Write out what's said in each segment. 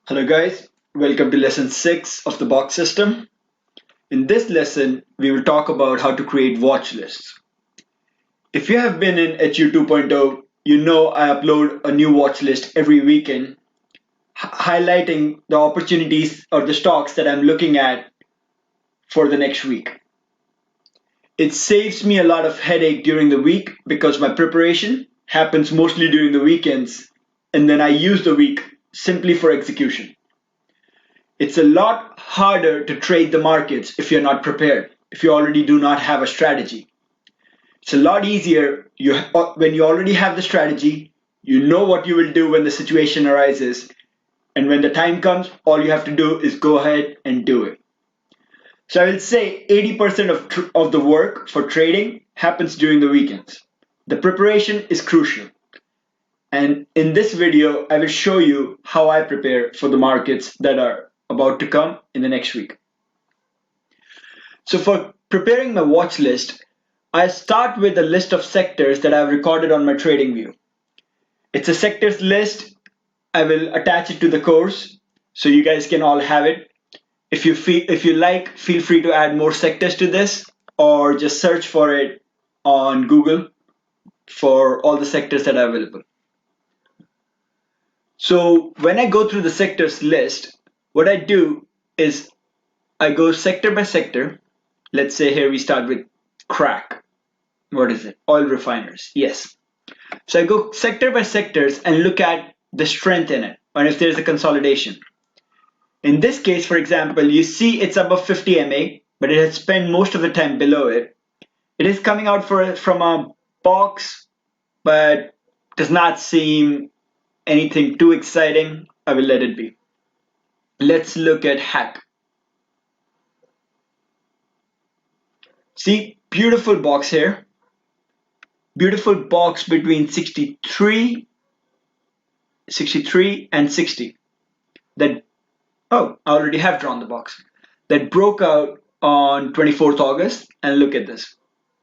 Hello guys, welcome to lesson 6 of the box system. In this lesson, we will talk about how to create watch lists. If you have been in HU 2.0, you know I upload a new watch list every weekend, highlighting the opportunities or the stocks that I'm looking at for the next week. It saves me a lot of headache during the week because my preparation happens mostly during the weekends, and then I use the week simply for execution. It's a lot harder to trade the markets if you're not prepared, if you already do not have a strategy. It's a lot easier when you already have the strategy, you know what you will do when the situation arises, and when the time comes, all you have to do is go ahead and do it. So I will say 80% of the work for trading happens during the weekends. The preparation is crucial. And in this video, I will show you how I prepare for the markets that are about to come in the next week. So for preparing my watch list, I start with a list of sectors that I've recorded on my TradingView. It's a sectors list. I will attach it to the course so you guys can all have it. If you like, feel free to add more sectors to this or just search for it on Google for all the sectors that are available. So when I go through the sectors list, what I do is I go sector by sector. Let's say here we start with crack. What is it? Oil refiners. Yes. So I go sector by sectors and look at the strength in it and if there's a consolidation. In this case, for example, you see it's above 50 MA, but it has spent most of the time below it. It is coming out from a box, but does not seem anything too exciting. I will let it be. Let's look at hack. See, beautiful box here. Beautiful box between 63 and 60. I already have drawn the box. That broke out on 24th August, and look at this.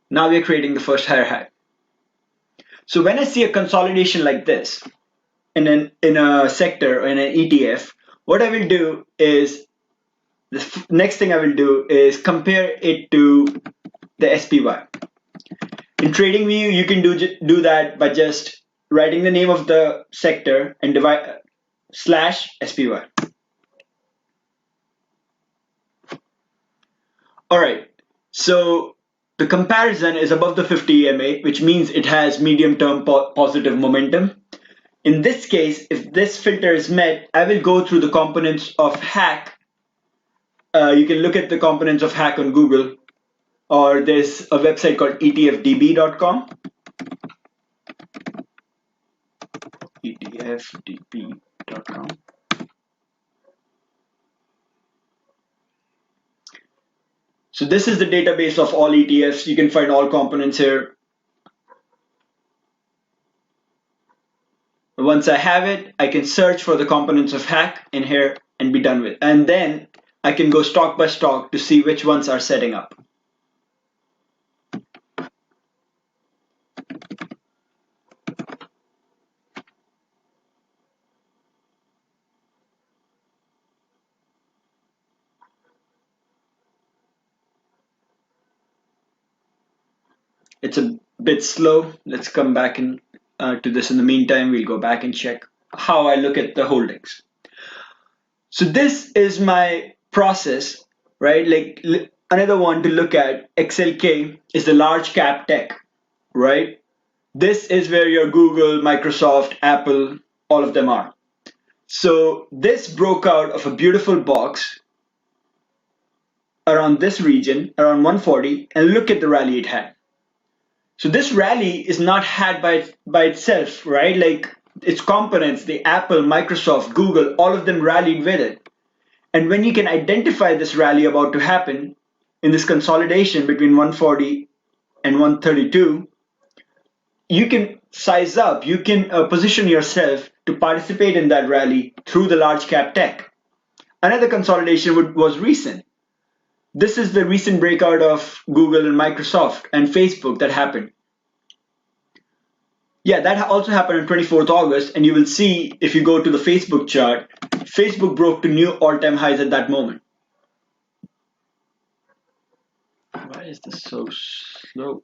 Now we're creating the first higher high. So when I see a consolidation like this in a sector or in an ETF, what I will do is the next thing I will do is compare it to the SPY. In TradingView, you can do that by just writing the name of the sector and divide /SPY. All right, so the comparison is above the 50 EMA, which means it has medium-term positive momentum. In this case, if this filter is met, I will go through the components of hack. You can look at the components of hack on Google, or there's a website called etfdb.com. etfdb.com. So this is the database of all ETFs. You can find all components here. Once I have it, I can search for the components of hack in here and be done with. And then I can go stock by stock to see which ones are setting up. It's a bit slow. Let's come back to this in the meantime. We'll go back and check how I look at the holdings. So this is my process, right? Like another one to look at, XLK, is the large cap tech, right? This is where your Google, Microsoft, Apple, all of them are. So this broke out of a beautiful box around this region, around 140, and look at the rally it had. So this rally is not had by itself, right? Like its components, the Apple, Microsoft, Google, all of them rallied with it. And when you can identify this rally about to happen in this consolidation between 140 and 132, you can size up, you can position yourself to participate in that rally through the large cap tech. Another consolidation was recent. This is the recent breakout of Google and Microsoft and Facebook that happened. Yeah, that also happened on 24th August, and you will see if you go to the Facebook chart, Facebook broke to new all-time highs at that moment. Why is this so slow?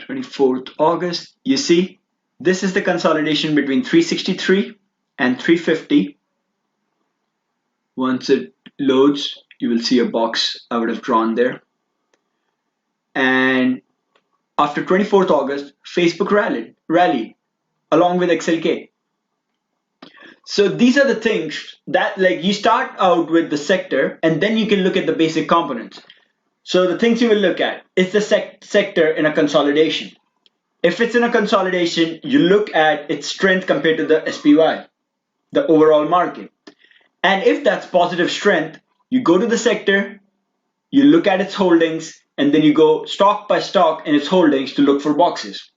24th August, you see, this is the consolidation between 363 and 350. Once it loads, you will see a box I would have drawn there. And after 24th August, Facebook rallied along with XLK. So these are the things that, like, you start out with the sector and then you can look at the basic components. So the things you will look at is the sector in a consolidation. If it's in a consolidation, you look at its strength compared to the SPY, the overall market. And if that's positive strength, you go to the sector, you look at its holdings, and then you go stock by stock in its holdings to look for boxes.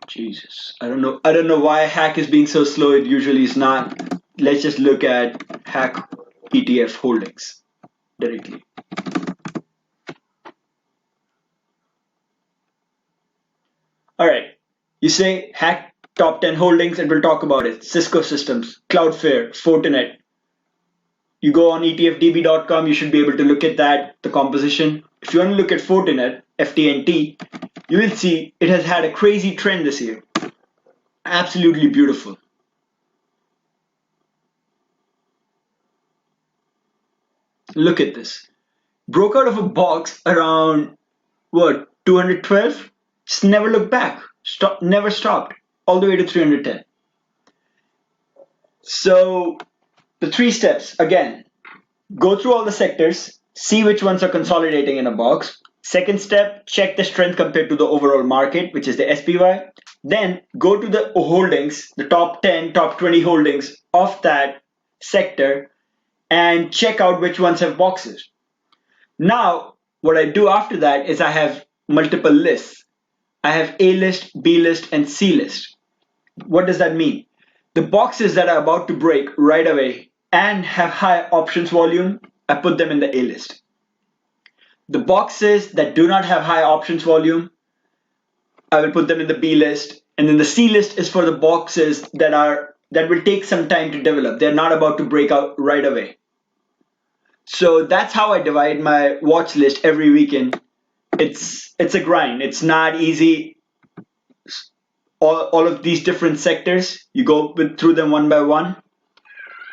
Jesus, I don't know why Hack is being so slow. It usually is not. Let's just look at Hack ETF holdings directly. All right, you say Hack top 10 holdings, and we'll talk about it. Cisco Systems, Cloudflare, Fortinet. You go on etfdb.com, you should be able to look at that, the composition. If you want to look at Fortinet, FTNT, you will see it has had a crazy trend this year. Absolutely beautiful. Look at this. Broke out of a box around what, 212? Just never looked back. Never stopped. All the way to 310. So the three steps again, go through all the sectors, see which ones are consolidating in a box. Second step, check the strength compared to the overall market, which is the SPY. Then go to the holdings, the top 10, top 20 holdings of that sector, and check out which ones have boxes. Now, what I do after that is I have multiple lists. I have A list, B list, and C list. What does that mean? The boxes that are about to break right away and have high options volume, I put them in the A list. The boxes that do not have high options volume, I will put them in the B list. And then the C list is for the boxes that will take some time to develop. They're not about to break out right away. So that's how I divide my watch list every weekend. It's a grind. It's not easy. All of these different sectors, you go through them one by one.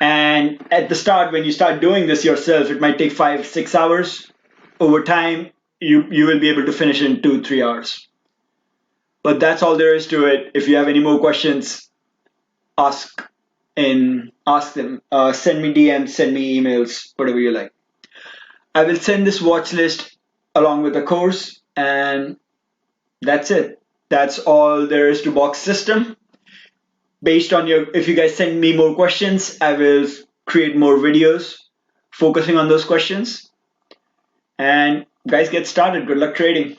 And at the start, when you start doing this yourself, it might take 5-6 hours. Over time, you will be able to finish in 2-3 hours. But that's all there is to it. If you have any more questions, ask them. Send me DMs, send me emails, whatever you like. I will send this watch list along with the course, and that's it. That's all there is to Box System. Based on if you guys send me more questions, I will create more videos focusing on those questions. And guys, get started. Good luck trading.